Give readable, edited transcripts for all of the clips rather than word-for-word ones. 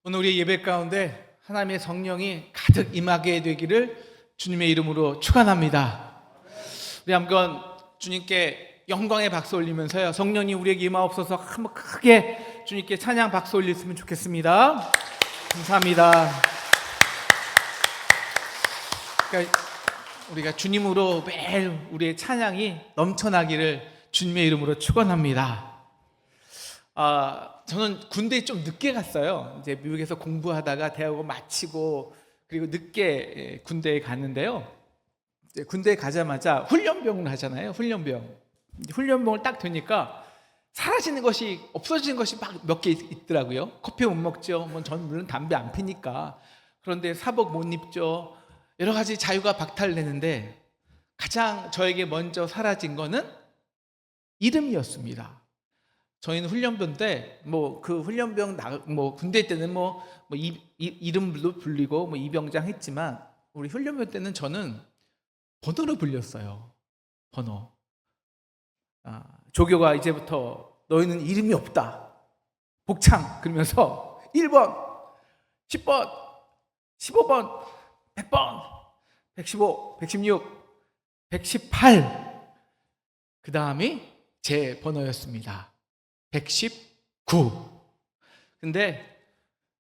오늘 우리 예배 가운데 하나님의 성령이 가득 임하게 되기를 주님의 이름으로 축원합니다. 우리 한번 주님께 영광의 박수 올리면서요, 성령이 우리에게 임하옵소서 한번 크게 주님께 찬양 박수 올렸으면 좋겠습니다. 감사합니다. 그러니까 우리가 주님으로 매일 우리의 찬양이 넘쳐나기를 주님의 이름으로 축원합니다. 저는 군대에 좀 늦게 갔어요. 이제 미국에서 공부하다가 대학을 마치고 그리고 늦게 군대에 갔는데요. 이제 군대에 가자마자 훈련병을 하잖아요. 훈련병을 딱 되니까 사라지는 것이, 없어지는 것이 막 몇 개 있더라고요. 커피 못 먹죠. 저는 물론 담배 안 피니까. 그런데 사복 못 입죠. 여러 가지 자유가 박탈되는데 가장 저에게 먼저 사라진 거는 이름이었습니다. 저희는 훈련병 때 그 훈련병 군대 때는 이름도 불리고 이병장 했지만 우리 훈련병 때는 저는 번호로 불렸어요. 번호. 조교가 이제부터 너희는 이름이 없다. 복창 그러면서 1번, 10번, 15번, 100번, 115, 116, 118. 그 다음이 제 번호였습니다. 119. 근데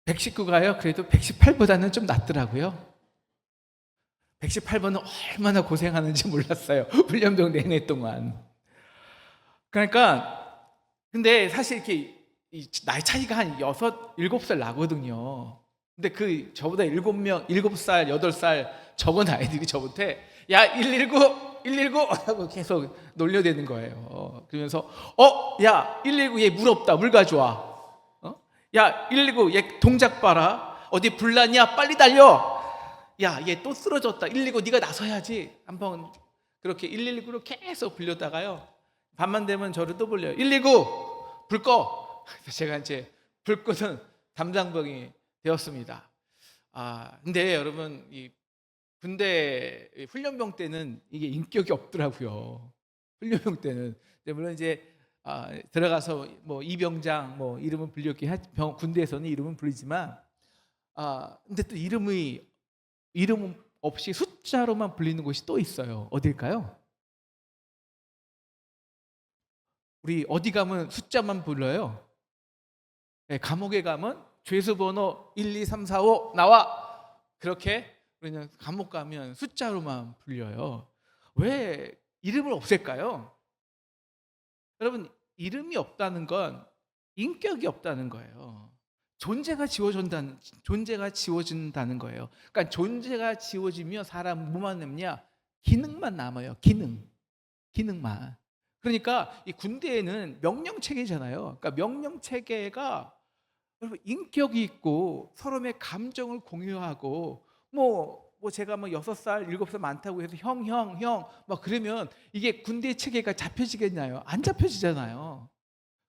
119가요, 그래도 118보다는 좀 낫더라고요. 118번은 얼마나 고생하는지 몰랐어요. 훈련병 내내 동안. 그러니까 근데 사실 이렇게 나이 차이가 한 6, 7살 나거든요. 근데 저보다 7살, 8살 적은 아이들이 저한테 야 119 하고 계속 놀려대는 거예요. 그러면서 야 119 얘 물 없다, 물 가져와. 야 119 얘 동작 봐라, 어디 불났냐, 빨리 달려. 야 얘 또 쓰러졌다, 119 네가 나서야지. 한번 그렇게 119로 계속 불렸다가요, 밤만 되면 저를 또 불려요. 119 불 꺼. 그래서 제가 이제 불 끄는 담당병이 되었습니다. 근데 여러분, 이 군대 훈련병 때는 이게 인격이 없더라고요. 훈련병 때는. 물론 이제 들어가서 이병장 이름은 불렸긴 군대에서는 이름은 불리지만 근데 또 이름 없이 숫자로만 불리는 곳이 또 있어요. 어딜까요? 우리 어디 가면 숫자만 불러요. 네, 감옥에 가면 죄수번호 1, 2, 3, 4, 5 나와. 그렇게 그냥 감옥 가면 숫자로만 불려요. 왜 이름을 없앨까요? 여러분, 이름이 없다는 건 인격이 없다는 거예요. 존재가 지워진다는 거예요. 그러니까 존재가 지워지면 사람 뭐만 남냐? 기능만 남아요. 기능만. 그러니까 이 군대에는 명령 체계잖아요. 그러니까 명령 체계가 여러분 인격이 있고 서로의 감정을 공유하고 제가 6살, 7살 많다고 해서 형 그러면 이게 군대 체계가 잡혀지겠나요? 안 잡혀지잖아요.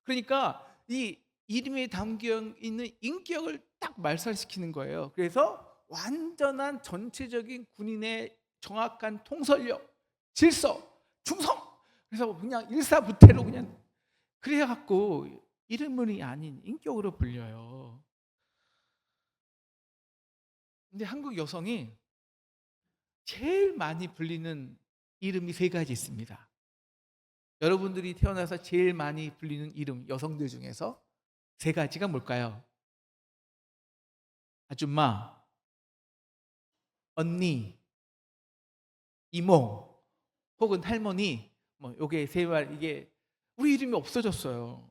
그러니까 이 이름에 담겨 있는 인격을 딱 말살시키는 거예요. 그래서 완전한 전체적인 군인의 정확한 통솔력, 질서, 충성. 그래서 그냥 일사부태로 그냥 그래 갖고 이름이 아닌 인격으로 불려요. 근데 한국 여성이 제일 많이 불리는 이름이 3가지 있습니다. 여러분들이 태어나서 제일 많이 불리는 이름, 여성들 중에서 3가지가 뭘까요? 아줌마, 언니, 이모, 혹은 할머니. 요게 3말. 이게 우리 이름이 없어졌어요.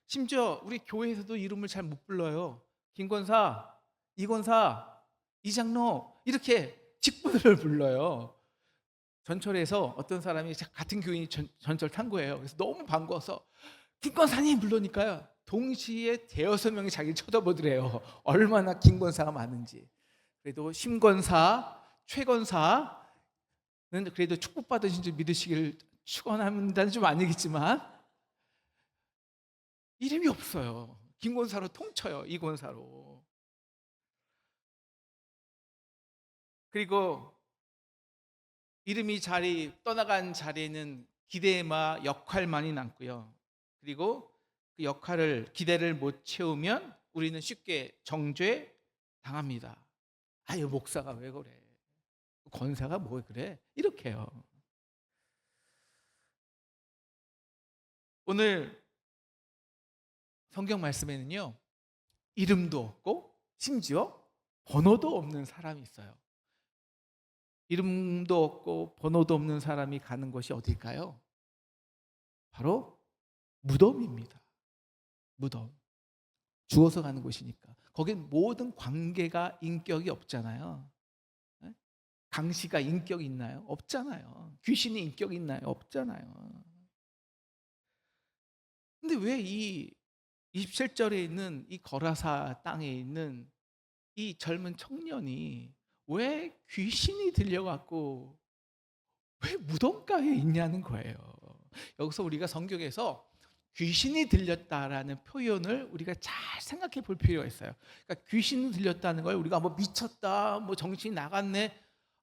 심지어 우리 교회에서도 이름을 잘 못 불러요. 김권사, 이권사, 이장로 이렇게 직분을 불러요. 전철에서 어떤 사람이 같은 교인이 전철 탄 거예요. 그래서 너무 반가워서 김권사님 부르니까요, 동시에 대여섯 명이 자기를 쳐다보더래요. 얼마나 김권사가 많은지. 그래도 심권사, 최권사는 그래도 축복받으신 줄 믿으시길 축원합니다는 좀 아니겠지만 이름이 없어요. 김권사로 통쳐요. 이권사로. 그리고 이름이 떠나간 자리에는 기대마, 역할만이 남고요. 그리고 그 기대를 못 채우면 우리는 쉽게 정죄 당합니다. 아유, 목사가 왜 그래? 권사가 뭐 그래? 이렇게요. 오늘 성경 말씀에는요, 이름도 없고 심지어 번호도 없는 사람이 있어요. 이름도 없고 번호도 없는 사람이 가는 곳이 어딜까요? 바로 무덤입니다. 무덤. 죽어서 가는 곳이니까. 거긴 모든 관계가 인격이 없잖아요. 네? 강씨가 인격이 있나요? 없잖아요. 귀신이 인격이 있나요? 없잖아요. 근데 왜 이 27절에 있는 이 거라사 땅에 있는 이 젊은 청년이 왜 귀신이 들려갖고 왜 무덤가에 있냐는 거예요. 여기서 우리가 성경에서 귀신이 들렸다라는 표현을 우리가 잘 생각해 볼 필요가 있어요. 그러니까 귀신이 들렸다는 걸 우리가 뭐 미쳤다, 뭐 정신이 나갔네.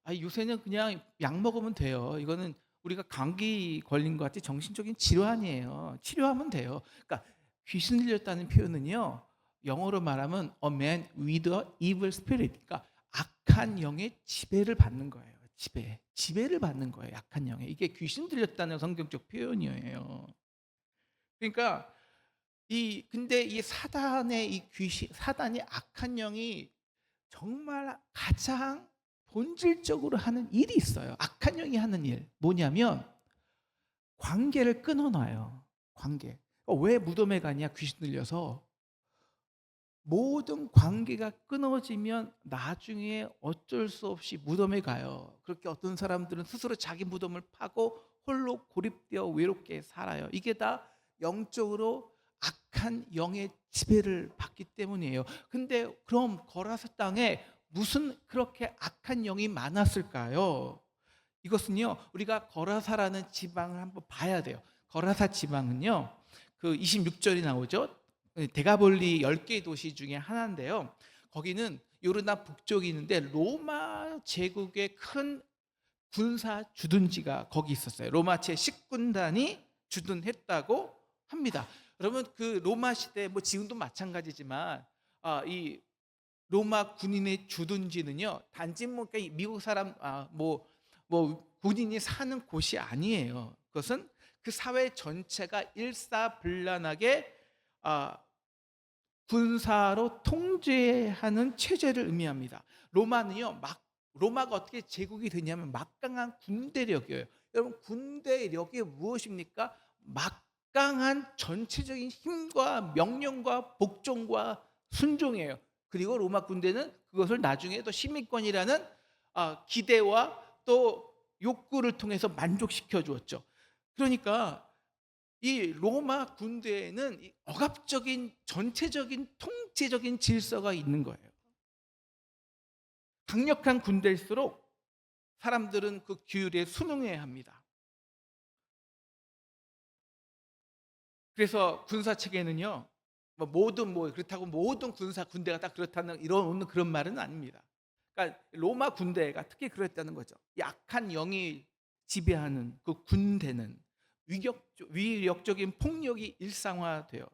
아, 요새는 그냥 약 먹으면 돼요. 이거는 우리가 감기 걸린 것 같이 정신적인 질환이에요. 치료하면 돼요. 그러니까 귀신 들렸다는 표현은요, 영어로 말하면 a man with a evil spirit. 그러니까 악한 영의 지배를 받는 거예요. 지배를 받는 거예요. 약한 영에. 이게 귀신 들렸다는 성경적 표현이에요. 그러니까 근데 이 사단의 이 귀신, 사단이 악한 영이 정말 가장 본질적으로 하는 일이 있어요. 악한 영이 하는 일 뭐냐면 관계를 끊어놔요. 관계. 왜 무덤에 가냐? 귀신 들려서 모든 관계가 끊어지면 나중에 어쩔 수 없이 무덤에 가요. 그렇게 어떤 사람들은 스스로 자기 무덤을 파고 홀로 고립되어 외롭게 살아요. 이게 다 영적으로 악한 영의 지배를 받기 때문이에요. 근데 그럼 거라사 땅에 무슨 그렇게 악한 영이 많았을까요? 이것은요, 우리가 거라사라는 지방을 한번 봐야 돼요. 거라사 지방은요, 그 26절이 나오죠. 데가볼리 10개 도시 중에 하나인데요. 거기는 요르단 북쪽이 있는데 로마 제국의 큰 군사 주둔지가 거기 있었어요. 로마체 10군단이 주둔했다고 합니다. 여러분, 그 로마 시대, 뭐 지금도 마찬가지지만 이 로마 군인의 주둔지는요, 단지 뭐 미국 사람 뭐 군인이 사는 곳이 아니에요. 그것은 그 사회 전체가 일사불란하게 군사로 통제하는 체제를 의미합니다. 로마가 어떻게 제국이 되냐면 막강한 군대력이에요. 여러분, 군대력이 무엇입니까? 막강한 전체적인 힘과 명령과 복종과 순종이에요. 그리고 로마 군대는 그것을 나중에 또 시민권이라는 기대와 또 욕구를 통해서 만족시켜 주었죠. 그러니까 이 로마 군대에는 이 억압적인 전체적인 통치적인 질서가 있는 거예요. 강력한 군대일수록 사람들은 그 규율에 순응해야 합니다. 그래서 군사 체계는요, 그렇다고 모든 군대가 다 그렇다는 이런 그런 말은 아닙니다. 그러니까 로마 군대가 특히 그랬다는 거죠. 약한 영이 지배하는 그 군대는 위력적인 폭력이 일상화돼요.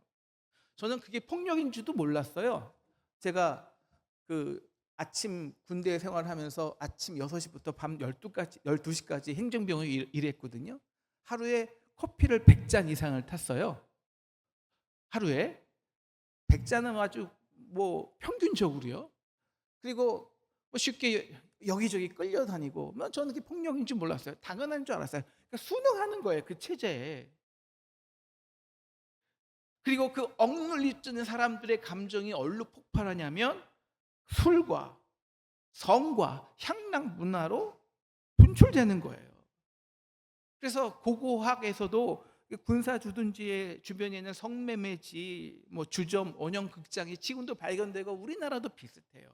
저는 그게 폭력인 줄도 몰랐어요. 제가 그 아침 군대 생활하면서 아침 6시부터 밤 12시까지 행정병을 일했거든요. 하루에 커피를 100잔 이상을 탔어요. 하루에 100잔은 아주 뭐 평균적으로요. 그리고 뭐 쉽게 여기저기 끌려다니고, 저는 그게 폭력인 줄 몰랐어요. 당연한 줄 알았어요. 그러니까 순응하는 거예요, 그 체제에. 그리고 그 억눌리는 사람들의 감정이 어디로 폭발하냐면 술과 성과 향락 문화로 분출되는 거예요. 그래서 고고학에서도 군사 주둔지의 주변에 있는 성매매지, 뭐 주점, 원형 극장이 지금도 발견되고 우리나라도 비슷해요.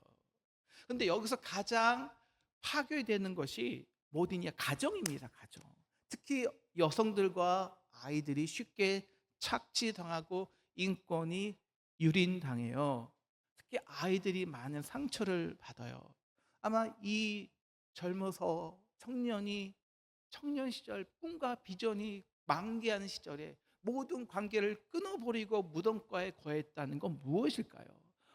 근데 여기서 가장 파괴되는 것이 뭐냐? 가정입니다. 가정. 특히 여성들과 아이들이 쉽게 착취당하고 인권이 유린당해요. 특히 아이들이 많은 상처를 받아요. 아마 이 젊어서 청년 시절 꿈과 비전이 만개하는 시절에 모든 관계를 끊어버리고 무덤가에 거했다는 건 무엇일까요?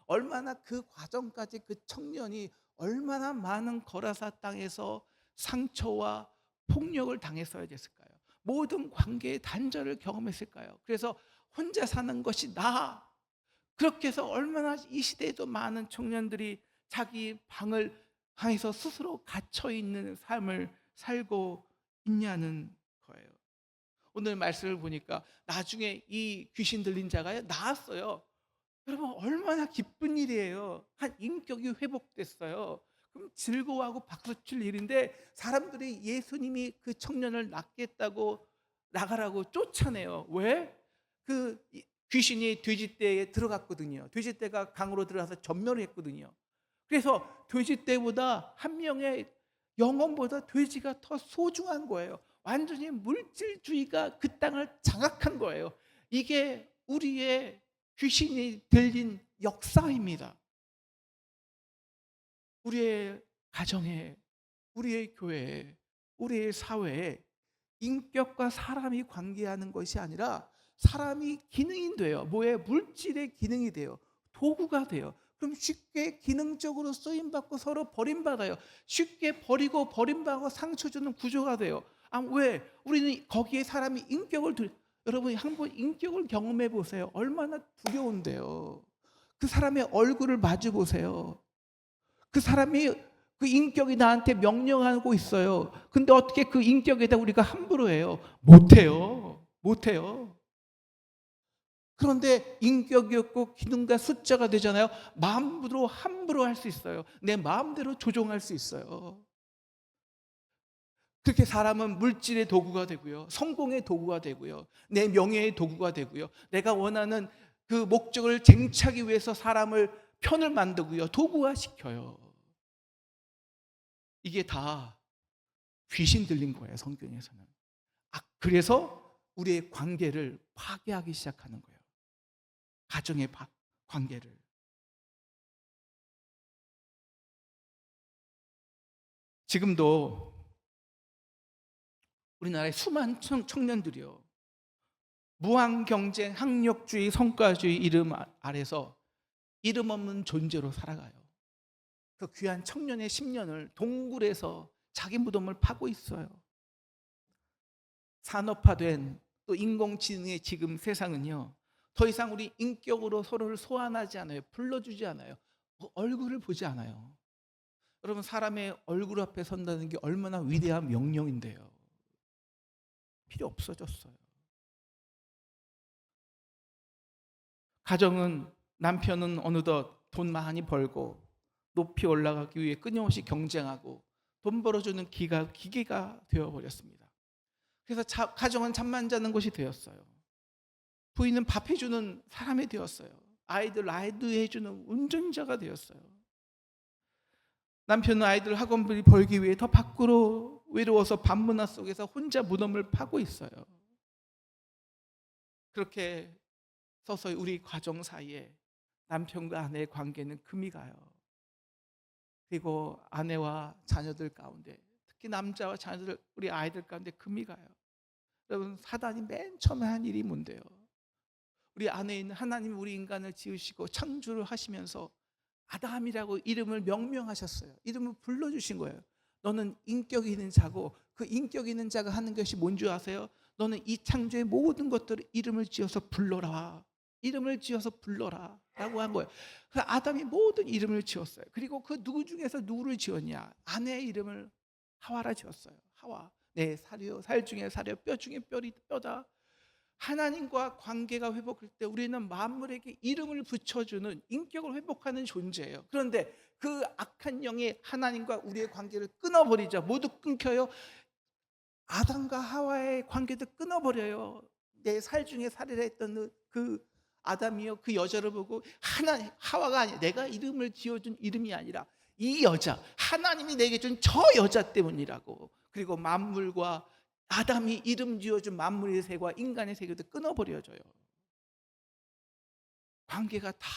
얼마나 그 과정까지 그 청년이 얼마나 많은 거라사 땅에서 상처와 폭력을 당했어야 됐을까요? 모든 관계의 단절을 경험했을까요? 그래서 혼자 사는 것이 나아. 그렇게 해서 얼마나 이 시대에도 많은 청년들이 자기 방을 방에서 스스로 갇혀 있는 삶을 살고 있냐는 거예요. 오늘 말씀을 보니까 나중에 이 귀신 들린 자가 나았어요. 여러분 얼마나 기쁜 일이에요. 한 인격이 회복됐어요. 그럼 즐거워하고 박수칠 일인데 사람들이 예수님이 그 청년을 낫겠다고 나가라고 쫓아내요. 왜? 귀신이 돼지떼에 들어갔거든요. 돼지떼가 강으로 들어가서 전멸을 했거든요. 그래서 돼지떼보다 한 명의 영혼보다 돼지가 더 소중한 거예요. 완전히 물질주의가 그 땅을 장악한 거예요. 이게 우리의 귀신이 들린 역사입니다. 우리의 가정에, 우리의 교회에, 우리의 사회에 인격과 사람이 관계하는 것이 아니라 사람이 기능이 돼요. 뭐에 물질의 기능이 돼요. 도구가 돼요. 그럼 쉽게 기능적으로 쓰임받고 서로 버림받아요. 쉽게 버리고 버림받고 상처 주는 구조가 돼요. 왜? 우리는 거기에 사람이 여러분이 한번 인격을 경험해 보세요. 얼마나 두려운데요. 그 사람의 얼굴을 마주 보세요. 그 사람이 그 인격이 나한테 명령하고 있어요. 근데 어떻게 그 인격에다 우리가 함부로 해요? 못해요. 못해요. 그런데 인격이 없고 기능과 숫자가 되잖아요. 마음으로 함부로 할 수 있어요. 내 마음대로 조종할 수 있어요. 그렇게 사람은 물질의 도구가 되고요. 성공의 도구가 되고요. 내 명예의 도구가 되고요. 내가 원하는 그 목적을 쟁취하기 위해서 사람을 편을 만들고요. 도구화시켜요. 이게 다 귀신 들린 거예요, 성경에서는. 그래서 우리의 관계를 파괴하기 시작하는 거예요. 가정의 관계를. 지금도 우리나라의 수많은 청년들이요. 무한 경쟁, 학력주의, 성과주의 이름 아래서 이름 없는 존재로 살아가요. 그 귀한 청년의 10년을 동굴에서 자기 무덤을 파고 있어요. 산업화된 또 인공지능의 지금 세상은요, 더 이상 우리 인격으로 서로를 소환하지 않아요. 불러주지 않아요. 얼굴을 보지 않아요. 여러분, 사람의 얼굴 앞에 선다는 게 얼마나 위대한 명령인데요. 필요 없어졌어요. 가정은, 남편은 어느덧 돈 많이 벌고 높이 올라가기 위해 끊임없이 경쟁하고 돈 벌어주는 기계가 되어버렸습니다. 그래서 가정은 잠만 자는 곳이 되었어요. 부인은 밥 해주는 사람이 되었어요. 아이들 라이드 해주는 운전자가 되었어요. 남편은 아이들 학원비 벌기 위해 더 밖으로 외로워서 밤문화 속에서 혼자 무덤을 파고 있어요. 그렇게 서서히 우리 가정 사이에 남편과 아내의 관계는 금이 가요. 그리고 아내와 자녀들 가운데, 특히 남자와 자녀들, 우리 아이들 가운데 금이 가요. 여러분, 사단이 맨 처음에 한 일이 뭔데요? 우리 안에 있는 하나님, 우리 인간을 지으시고 창조를 하시면서 아담이라고 이름을 명명하셨어요. 이름을 불러주신 거예요. 너는 인격이 있는 자고, 그 인격 있는 자가 하는 것이 뭔지 아세요? 너는 이 창조의 모든 것들을 이름을 지어서 불러라. 이름을 지어서 불러라 라고 한 거예요. 그래서 아담이 모든 이름을 지었어요. 그리고 그 누구 중에서 누구를 지었냐? 아내의 이름을 하와라 지었어요. 하와. 내 살이요, 살 중에 살이요, 뼈 중에 뼈다. 하나님과 관계가 회복할 때 우리는 만물에게 이름을 붙여주는, 인격을 회복하는 존재예요. 그런데 그 악한 영이 하나님과 우리의 관계를 끊어버리죠. 모두 끊겨요. 아담과 하와의 관계도 끊어버려요. 내 살 중에 살이라 했던 그 아담이요, 그 여자를 보고 하와가 아니라, 내가 이름을 지어준 이름이 아니라 이 여자, 하나님이 내게 준 저 여자 때문이라고. 그리고 만물과 아담이 이름 지어준 만물의 세계와 인간의 세계도 끊어버려져요. 관계가 다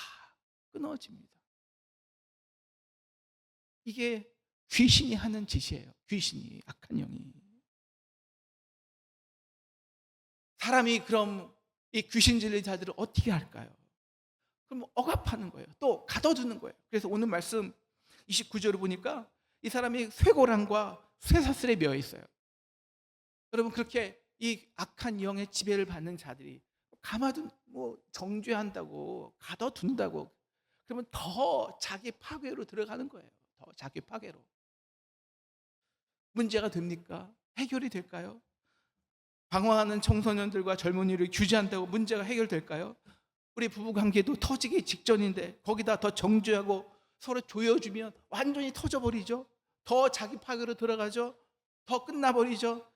끊어집니다. 이게 귀신이 하는 짓이에요. 귀신이, 악한 영이. 사람이 그럼 이 귀신 들린 자들을 어떻게 할까요? 그럼 억압하는 거예요. 또 가둬두는 거예요. 그래서 오늘 말씀 29절을 보니까 이 사람이 쇠고랑과 쇠사슬에 매여 있어요. 여러분, 그렇게 이 악한 영의 지배를 받는 자들이 가마도 정죄한다고 가둬둔다고 그러면 더 자기 파괴로 들어가는 거예요. 더 자기 파괴로. 문제가 됩니까? 해결이 될까요? 방황하는 청소년들과 젊은이를 규제한다고 문제가 해결될까요? 우리 부부관계도 터지기 직전인데 거기다 더 정죄하고 서로 조여주면 완전히 터져버리죠. 더 자기 파괴로 들어가죠. 더 끝나버리죠.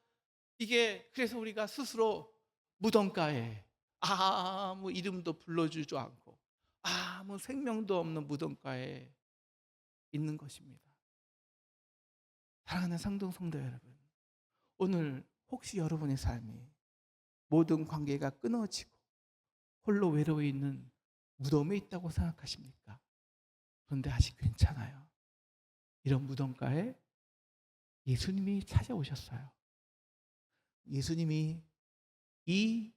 이게 그래서 우리가 스스로 무덤가에 아무 이름도 불러주지 않고 아무 생명도 없는 무덤가에 있는 것입니다. 사랑하는 상동 성도 여러분, 오늘 혹시 여러분의 삶이 모든 관계가 끊어지고 홀로 외로워 있는 무덤에 있다고 생각하십니까? 그런데 아직 괜찮아요. 이런 무덤가에 예수님이 찾아오셨어요. 예수님이 이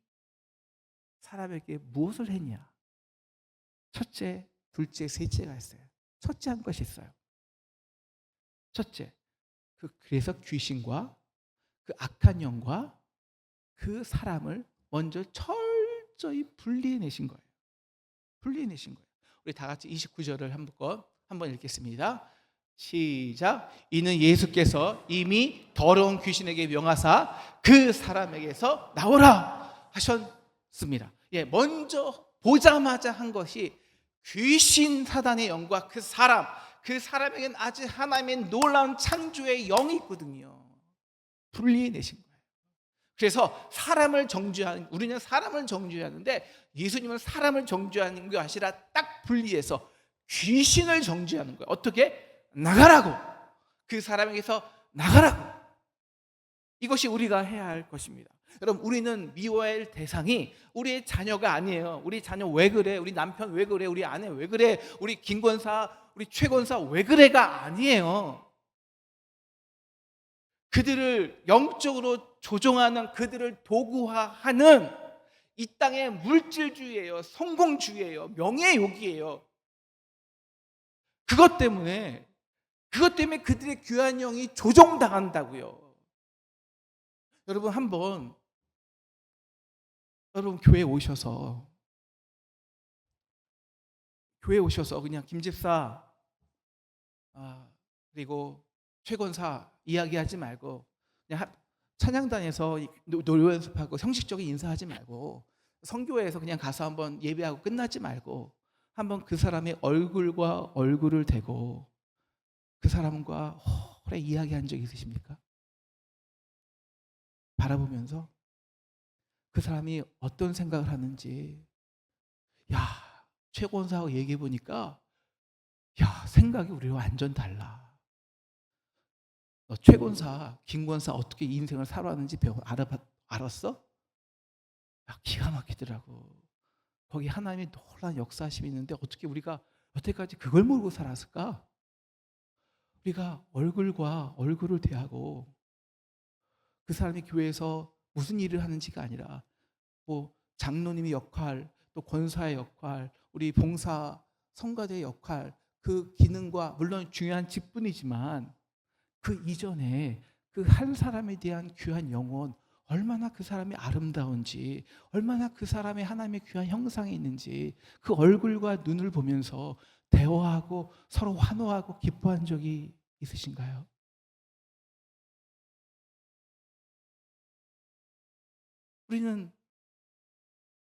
사람에게 무엇을 했냐? 첫째, 둘째, 셋째가 있어요. 첫째 한 것이 있어요. 첫째, 그래서 귀신과 그 악한 영과 그 사람을 먼저 철저히 분리해내신 거예요. 분리해내신 거예요. 우리 다 같이 29절을 한번 읽겠습니다. 시작. 이는 예수께서 이미 더러운 귀신에게 명하사 그 사람에게서 나오라 하셨습니다. 먼저 보자마자 한 것이 귀신 사단의 영과 그 사람에게는 아직 하나님의 놀라운 창조의 영이 있거든요. 분리해내신 거예요. 그래서 우리는 사람을 정죄하는데 예수님은 사람을 정죄하는 게 아니라 딱 분리해서 귀신을 정죄하는 거예요. 어떻게? 나가라고. 그 사람에게서 나가라고. 이것이 우리가 해야 할 것입니다. 여러분, 우리는 미워야 할 대상이 우리의 자녀가 아니에요. 우리 자녀 왜 그래? 우리 남편 왜 그래? 우리 아내 왜 그래? 우리 김권사, 우리 최권사 왜 그래가 아니에요. 그들을 영적으로 조종하는, 그들을 도구화하는 이 땅의 물질주의예요. 성공주의예요. 명예욕이에요. 그것 때문에 그들의 귀한 영이 조종당한다고요. 여러분, 여러분 교회에 오셔서 그냥 김집사 그리고 최권사 이야기하지 말고 그냥 찬양단에서 노래 연습하고 형식적인 인사하지 말고 성교회에서 그냥 가서 한번 예배하고 끝나지 말고 한번 그 사람의 얼굴과 얼굴을 대고 그 사람과 오래 이야기한 적 있으십니까? 바라보면서 그 사람이 어떤 생각을 하는지, 최권사하고 얘기해 보니까 생각이 우리와 완전 달라. 너 최권사, 김권사 어떻게 인생을 살아왔는지 알았어? 기가 막히더라고. 거기 하나님의 놀라운 역사하심이 있는데 어떻게 우리가 여태까지 그걸 모르고 살았을까? 우리가 얼굴과 얼굴을 대하고 그 사람이 교회에서 무슨 일을 하는지가 아니라 장로님의 역할, 또 권사의 역할, 우리 봉사 성가대의 역할, 그 기능과 물론 중요한 직분이지만 그 이전에 그 한 사람에 대한 귀한 영혼, 얼마나 그 사람이 아름다운지, 얼마나 그 사람의 하나님의 귀한 형상이 있는지 그 얼굴과 눈을 보면서 대화하고 서로 환호하고 기뻐한 적이 있으신가요? 우리는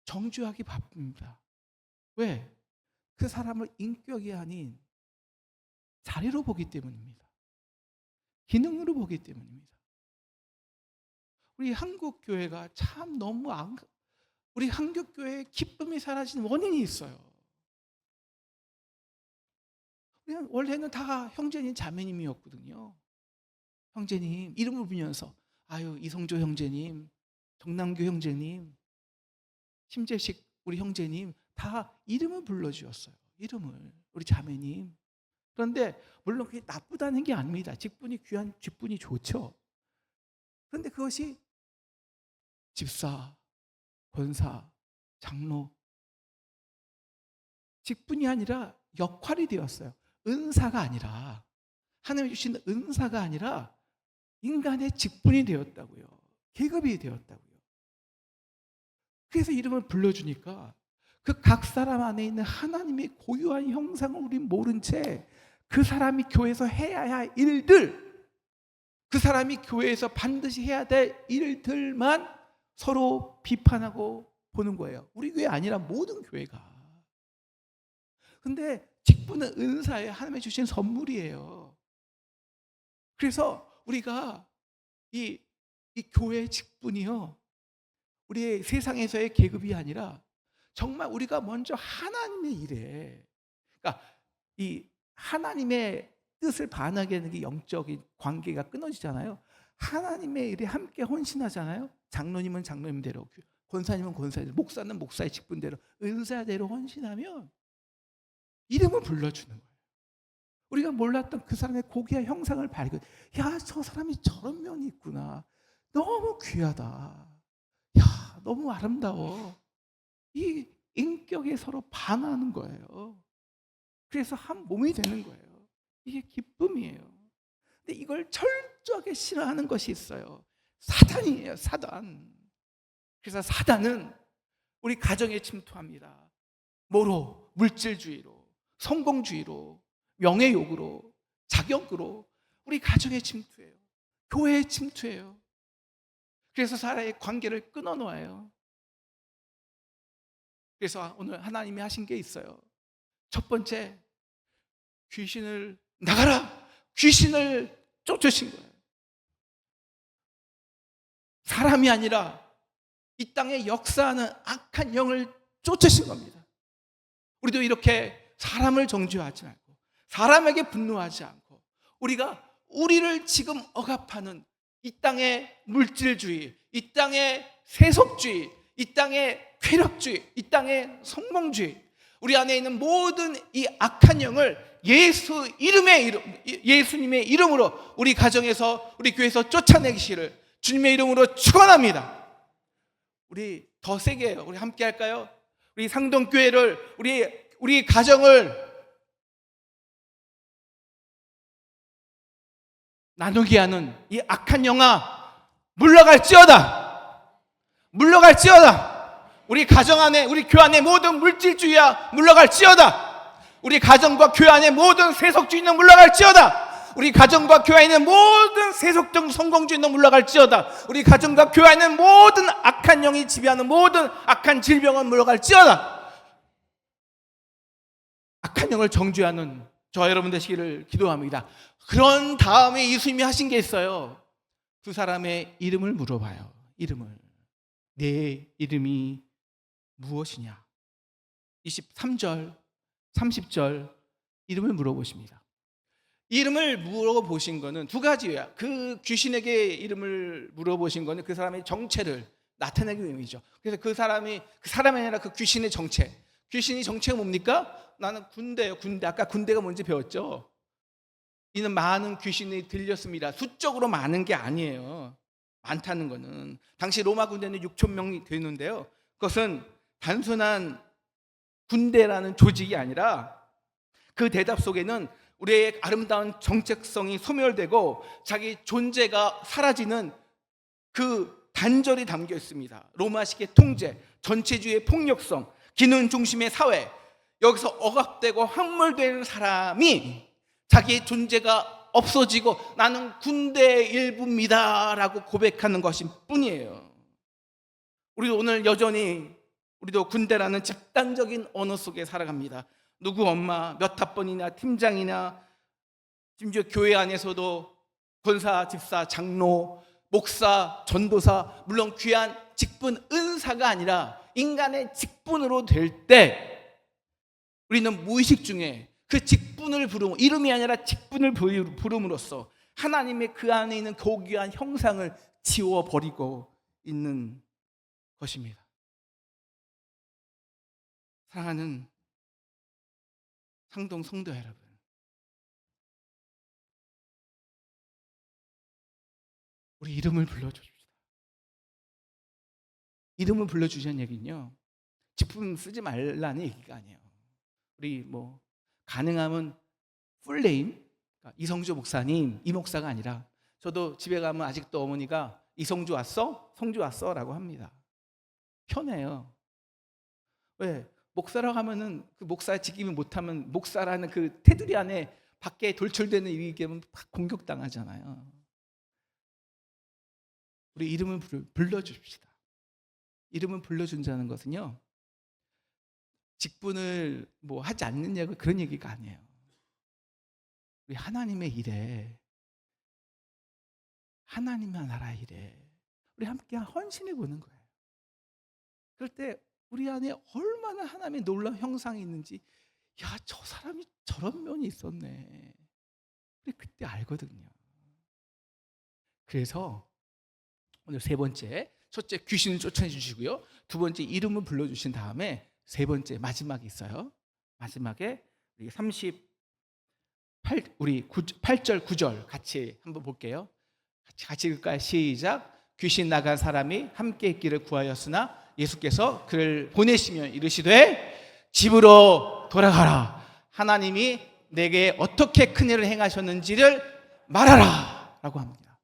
정죄하기 바쁩니다. 왜? 그 사람을 인격이 아닌 자리로 보기 때문입니다. 기능으로 보기 때문입니다. 우리 한국 교회가 참 너무 우리 한국 교회의 기쁨이 사라진 원인이 있어요. 우리는 원래는 다 형제님 자매님이었거든요. 형제님 이름을 부르면서 이성조 형제님, 정남규 형제님, 심재식 우리 형제님 다 이름을 불러주었어요. 이름을 우리 자매님. 그런데 물론 그게 나쁘다는 게 아닙니다. 직분이 귀한 직분이 좋죠. 그런데 그것이 집사, 권사, 장로, 직분이 아니라 역할이 되었어요. 은사가 아니라, 하나님이 주신 은사가 아니라 인간의 직분이 되었다고요. 계급이 되었다고요. 그래서 이름을 불러주니까 그 각 사람 안에 있는 하나님의 고유한 형상을 우린 모른 채 그 사람이 교회에서 해야 할 일들, 그 사람이 교회에서 반드시 해야 될 일들만 서로 비판하고 보는 거예요. 우리 교회 아니라 모든 교회가. 근데 직분은 은사예요. 하나님이 주신 선물이에요. 그래서 우리가 이 교회의 직분이요, 우리의 세상에서의 계급이 아니라 정말 우리가 먼저 하나님의 일에, 그러니까 이 하나님의 뜻을 반하게 하는 게 영적인 관계가 끊어지잖아요. 하나님의 일에 함께 헌신하잖아요. 장로님은 장로님대로, 권사님은 권사님대로, 목사는 목사의 직분대로, 은사대로 헌신하면 이름을 불러주는 거예요. 우리가 몰랐던 그 사람의 고귀한 형상을 발견. 야, 저 사람이 저런 면이 있구나. 너무 귀하다. 야, 너무 아름다워. 이 인격에 서로 반하는 거예요. 그래서 한 몸이 되는 거예요. 이게 기쁨이에요. 근데 이걸 철저하게 싫어하는 것이 있어요. 사단이에요, 사단. 그래서 사단은 우리 가정에 침투합니다. 뭐로? 물질주의로, 성공주의로, 명예욕으로, 자격으로 우리 가정에 침투해요. 교회에 침투해요. 그래서 사람의 관계를 끊어놓아요. 그래서 오늘 하나님이 하신 게 있어요. 첫 번째, 귀신을 나가라! 귀신을 쫓으신 거예요. 사람이 아니라 이 땅에 역사하는 악한 영을 쫓으신 겁니다. 우리도 이렇게 사람을 정죄하지 말고, 사람에게 분노하지 않고, 우리가 우리를 지금 억압하는 이 땅의 물질주의, 이 땅의 세속주의, 이 땅의 쾌락주의, 이 땅의 성공주의, 우리 안에 있는 모든 이 악한 영을 예수님의 이름으로 우리 가정에서, 우리 교회에서 쫓아내기를 주님의 이름으로 축원합니다. 우리 더 세게 해요. 우리 함께 할까요? 우리 상동교회를, 우리 가정을 나누게 하는 이 악한 영아, 물러갈지어다! 물러갈지어다! 우리 가정 안에, 우리 교회 안에 모든 물질주의야 물러갈지어다! 우리 가정과 교회 안에 모든 세속주의는 물러갈지어다! 우리 가정과 교회 안에 모든 세속적 성공주의는 물러갈지어다! 우리 가정과 교회 안에 모든 악한 영이 지배하는 모든 악한 질병은 물러갈지어다! 악한 영을 정죄하는 저와 여러분 되시기를 기도합니다. 그런 다음에 예수님이 하신 게 있어요. 두 사람의 이름을 물어봐요. 이름을. 내 이름이 무엇이냐? 23절, 30절 이름을 물어보십니다. 이름을 물어보신 거는 두 가지예요. 그 귀신에게 이름을 물어보신 거는 그 사람의 정체를 나타내기 위함이죠. 그래서 그 사람이 아니라 그 귀신의 정체. 귀신이 정체가 뭡니까? 나는 군대예요. 군대. 아까 군대가 뭔지 배웠죠? 이는 많은 귀신이 들렸습니다. 수적으로 많은 게 아니에요. 많다는 거는. 당시 로마 군대는 6천 명이 되는데요. 그것은 단순한 군대라는 조직이 아니라 그 대답 속에는 우리의 아름다운 정체성이 소멸되고 자기 존재가 사라지는 그 단절이 담겨 있습니다. 로마식의 통제, 전체주의의 폭력성, 기능 중심의 사회, 여기서 억압되고 함몰되는 사람이 자기의 존재가 없어지고 나는 군대의 일부입니다 라고 고백하는 것일 뿐이에요. 우리도 오늘 여전히 우리도 군대라는 집단적인 언어 속에 살아갑니다. 누구 엄마, 몇 학번이나 팀장이나 심지어 교회 안에서도 권사, 집사, 장로, 목사, 전도사, 물론 귀한 직분, 은사가 아니라 인간의 직분으로 될 때 우리는 무의식 중에 그 직분을 이름이 아니라 직분을 부름으로써 하나님의 그 안에 있는 고귀한 형상을 지워버리고 있는 것입니다. 사랑하는 상동 성도 여러분, 우리 이름을 불러줍시다. 이름을 불러주자는 얘기는요, 직분 쓰지 말라는 얘기가 아니에요. 우리 뭐 가능하면 풀네임, 이성주 목사님, 이 목사가 아니라, 저도 집에 가면 아직도 어머니가 이성주 왔어? 성주 왔어? 라고 합니다. 편해요. 왜? 목사라고 하면은 그 목사 직임을 못하면 목사라는 그 테두리 안에 밖에 돌출되는 일이면 공격당하잖아요. 우리 이름을 불러줍시다. 이름을 불러준다는 것은요, 직분을 뭐 하지 않느냐고 그런 얘기가 아니에요. 우리 하나님의 일에, 하나님의 나라 일에 우리 함께 헌신해 보는 거예요. 그럴 때 우리 안에 얼마나 하나님의 놀라운 형상이 있는지, 야, 저 사람이 저런 면이 있었네, 우리 그때 알거든요. 그래서 오늘 세 번째, 첫째 귀신을 쫓아내 주시고요, 두 번째 이름을 불러주신 다음에 세 번째 마지막에 있어요. 마지막에 우리 8절 9절 같이 한번 볼게요. 같이 읽을까요? 시작. 귀신 나간 사람이 함께 있기를 구하였으나 예수께서 그를 보내시며 이르시되 집으로 돌아가라. 하나님이 내게 어떻게 큰 일을 행하셨는지를 말하라 라고 합니다.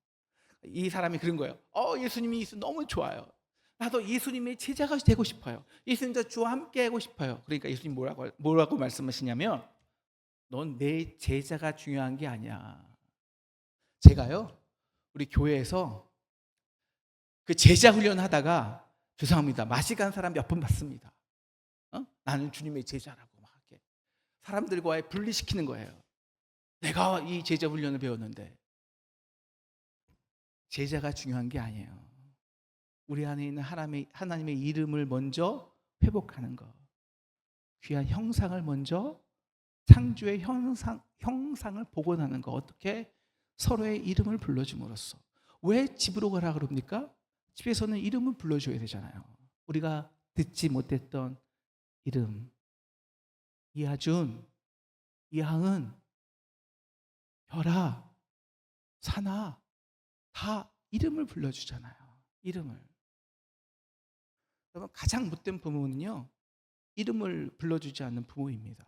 이 사람이 그런 거예요. 예수님이 너무 좋아요. 나도 예수님의 제자가 되고 싶어요. 예수님과 주와 함께 하고 싶어요. 그러니까 예수님 뭐라고 말씀하시냐면, 넌 내 제자가 중요한 게 아니야. 제가요, 우리 교회에서 그 제자 훈련 하다가, 죄송합니다, 마시간 사람 몇 번 봤습니다. 나는 주님의 제자라고 막 이렇게 사람들과의 분리시키는 거예요. 내가 이 제자 훈련을 배웠는데. 제자가 중요한 게 아니에요. 우리 안에 있는 하나님의 이름을 먼저 회복하는 것, 귀한 형상을 먼저, 창조의 형상을 복원하는 것. 어떻게? 서로의 이름을 불러줌으로써. 왜 집으로 가라 그럽니까? 집에서는 이름을 불러줘야 되잖아요. 우리가 듣지 못했던 이름, 이하준, 이하은, 별아, 사나, 다 이름을 불러주잖아요. 이름을. 여러분, 가장 못된 부모는요, 이름을 불러주지 않는 부모입니다.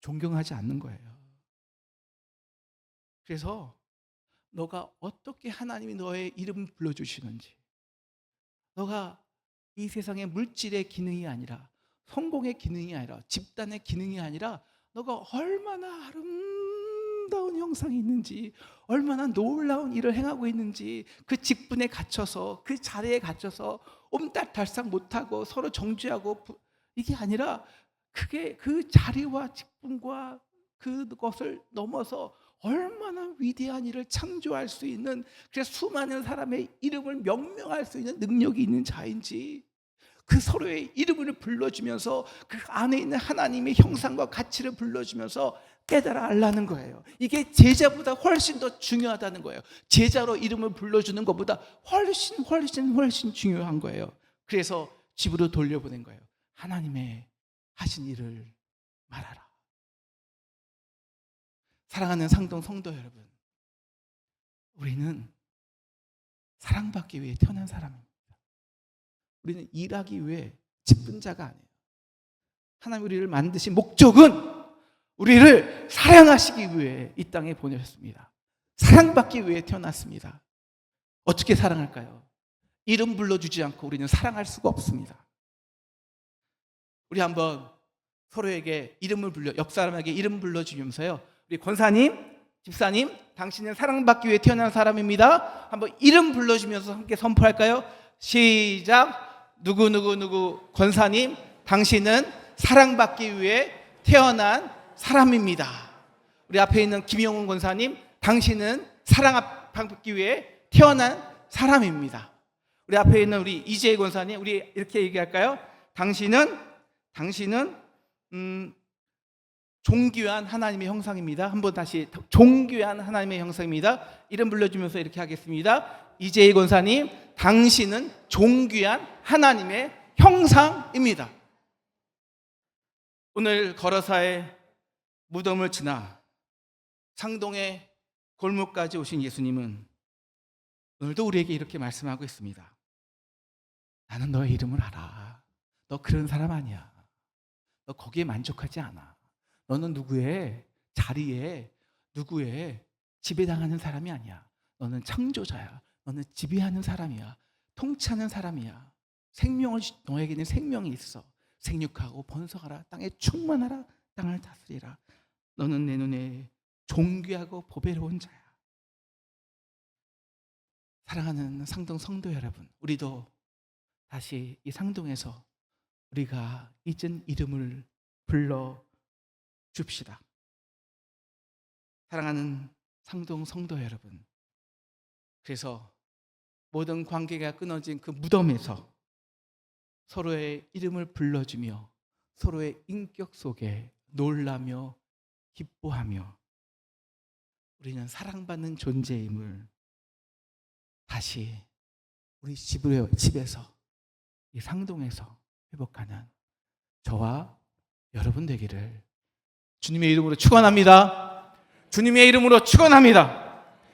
존경하지 않는 거예요. 그래서 너가 어떻게 하나님이 너의 이름을 불러주시는지, 너가 이 세상의 물질의 기능이 아니라, 성공의 기능이 아니라, 집단의 기능이 아니라, 너가 얼마나 아름다운 형상이 있는지, 얼마나 놀라운 일을 행하고 있는지, 그 직분에 갇혀서, 그 자리에 갇혀서 옴달달싹 못하고 서로 정죄하고, 이게 아니라 그게 그 자리와 직분과 그것을 넘어서 얼마나 위대한 일을 창조할 수 있는, 그래서 수많은 사람의 이름을 명명할 수 있는 능력이 있는 자인지, 그 서로의 이름을 불러주면서 그 안에 있는 하나님의 형상과 가치를 불러주면서 깨달아 알라는 거예요. 이게 제자보다 훨씬 더 중요하다는 거예요. 제자로 이름을 불러주는 것보다 훨씬 중요한 거예요. 그래서 집으로 돌려보낸 거예요. 하나님의 하신 일을 말하라. 사랑하는 상동 성도 여러분, 우리는 사랑받기 위해 태어난 사람입니다. 우리는 일하기 위해 집은 자가 아니에요. 하나님 우리를 만드신 목적은 우리를 사랑하시기 위해 이 땅에 보내셨습니다. 사랑받기 위해 태어났습니다. 어떻게 사랑할까요? 이름 불러주지 않고 우리는 사랑할 수가 없습니다. 우리 한번 서로에게 옆 사람에게 이름 불러주면서요, 우리 권사님, 집사님, 당신은 사랑받기 위해 태어난 사람입니다. 한번 이름 불러주면서 함께 선포할까요? 시작. 누구 권사님, 당신은 사랑받기 위해 태어난 사람입니다. 우리 앞에 있는 김영훈 권사님, 당신은 사랑받기 위해 태어난 사람입니다. 우리 앞에 있는 우리 이재희 권사님, 우리 이렇게 얘기할까요? 당신은 존귀한 하나님의 형상입니다. 한번 다시, 존귀한 하나님의 형상입니다. 이름 불러주면서 이렇게 하겠습니다. 이재희 권사님, 당신은 존귀한 하나님의 형상입니다. 오늘 거러사의 무덤을 지나 상동의 골목까지 오신 예수님은 오늘도 우리에게 이렇게 말씀하고 있습니다. 나는 너의 이름을 알아. 너 그런 사람 아니야. 너 거기에 만족하지 않아. 너는 누구의 자리에, 누구의 지배당하는 사람이 아니야. 너는 창조자야. 너는 지배하는 사람이야. 통치하는 사람이야. 너에게는 생명이 있어. 생육하고 번성하라. 땅에 충만하라. 땅을 다스리라. 너는 내 눈에 존귀하고 보배로운 자야. 사랑하는 상동 성도 여러분, 우리도 다시 이 상동에서 우리가 잊은 이름을 불러 줍시다. 사랑하는 상동 성도 여러분, 그래서 모든 관계가 끊어진 그 무덤에서 서로의 이름을 불러주며 서로의 인격 속에 놀라며 기뻐하며 우리는 사랑받는 존재임을 다시 우리 집에서 이 상동에서 회복하는 저와 여러분 되기를 주님의 이름으로 축원합니다. 주님의 이름으로 축원합니다.